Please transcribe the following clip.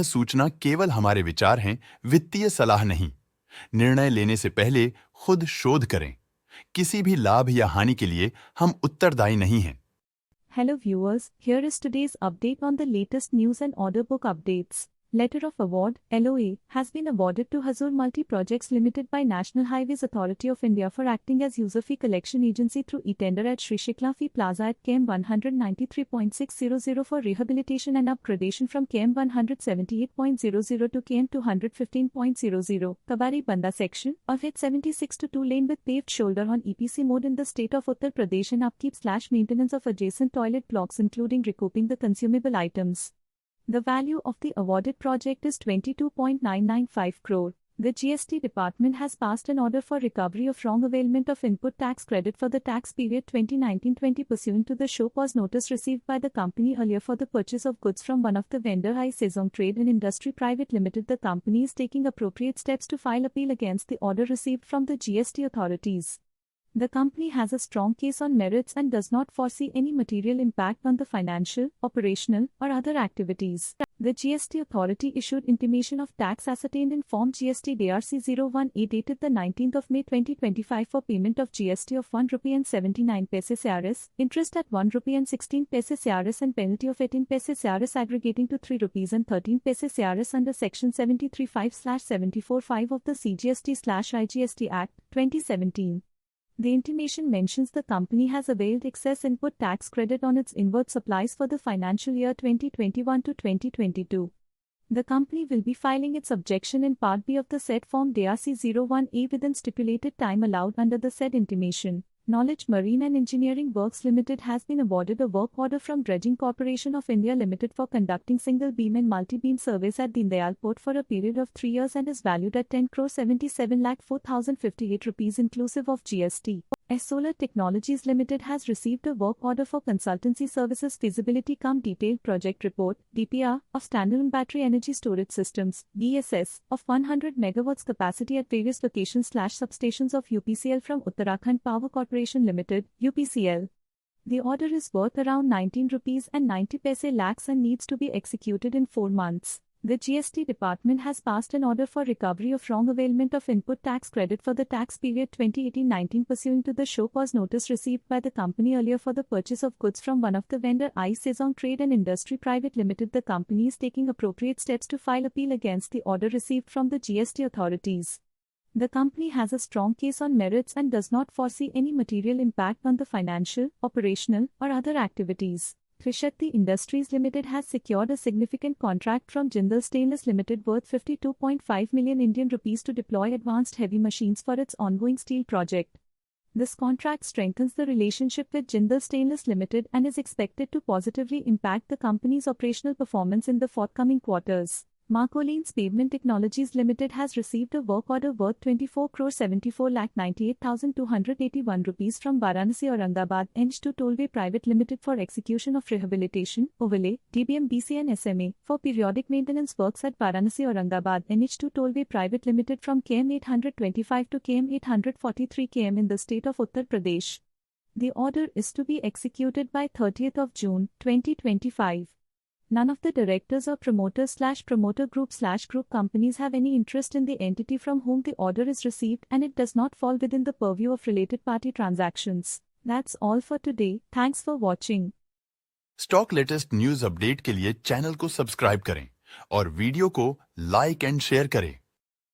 सूचना केवल हमारे विचार हैं, वित्तीय सलाह नहीं। निर्णय लेने से पहले खुद शोध करें। किसी भी लाभ या हानि के लिए हम उत्तरदायी नहीं हैं। Hello viewers, here is today's update on the latest news and order book updates. Letter of Award (LOA) has been awarded to Hazur Multi Projects Limited by National Highways Authority of India for acting as user fee collection agency through e-tender at Sri Shikla Fee Plaza at KM 193.600 for rehabilitation and upgradation from KM 178.00 to KM 215.00, Kabari Banda section, of H 76 to 2 lane with paved shoulder on EPC mode in the state of Uttar Pradesh and upkeep/maintenance of adjacent toilet blocks including recouping the consumable items. The value of the awarded project is 22.995 crore. The GST department has passed an order for recovery of wrong availment of input tax credit for the tax period 2019-20 pursuant to the show cause notice received by the company earlier for the purchase of goods from one of the vendor I Sejong Trade and Industry Private Limited. The company is taking appropriate steps to file appeal against the order received from the GST authorities. The company has a strong case on merits and does not foresee any material impact on the financial, operational, or other activities. The GST authority issued intimation of tax ascertained in Form GST DRC-01A dated the 19th of May 2025 for payment of GST of ₹1.79 CRS, interest at ₹1.16 CRS and penalty of 18 CRS aggregating to ₹3.13 CRS under Section 735/745 of the CGST/IGST Act, 2017. The intimation mentions the company has availed excess input tax credit on its inward supplies for the financial year 2021 to 2022. The company will be filing its objection in Part B of the said Form DRC-01A within stipulated time allowed under the said intimation. Knowledge Marine and Engineering Works Limited has been awarded a work order from Dredging Corporation of India Limited for conducting single beam and multi-beam surveys at Deen Dayal Port for a period of 3 years and is valued at 10,77,04,058 rupees inclusive of GST. Solar Technologies Limited has received a work order for consultancy services feasibility cum detailed project report (DPR) of standalone battery energy storage systems (BESS) of 100 megawatts capacity at various locations/substations of UPCL from Uttarakhand Power Corporation Limited (UPCL). The order is worth around 19 rupees and 90 paise lakhs and needs to be executed in 4 months. The GST department has passed an order for recovery of wrong availment of input tax credit for the tax period 2018-19 pursuant to the show cause notice received by the company earlier for the purchase of goods from one of the vendor I Sejong Trade and Industry Private Limited. The company is taking appropriate steps to file appeal against the order received from the GST authorities. The company has a strong case on merits and does not foresee any material impact on the financial, operational, or other activities. Trishakti Industries Limited has secured a significant contract from Jindal Stainless Limited worth 52.5 million Indian rupees to deploy advanced heavy machines for its ongoing steel project. This contract strengthens the relationship with Jindal Stainless Limited and is expected to positively impact the company's operational performance in the forthcoming quarters. Marcolines Pavement Technologies Limited has received a work order worth 24,74,98,281 rupees from Varanasi Aurangabad NH2 Tollway Private Limited for execution of rehabilitation, overlay, DBM BC and SMA for periodic maintenance works at Varanasi Aurangabad NH2 Tollway Private Limited from KM 825 to KM 843 km in the state of Uttar Pradesh. The order is to be executed by 30th of June, 2025. None of the directors or promoters/promoter group/group companies have any interest in the entity from whom the order is received and it does not fall within the purview of related party transactions. That's all for today. Thanks for watching. Stock latest news update के लिए channel को subscribe करें और video को like and share करें।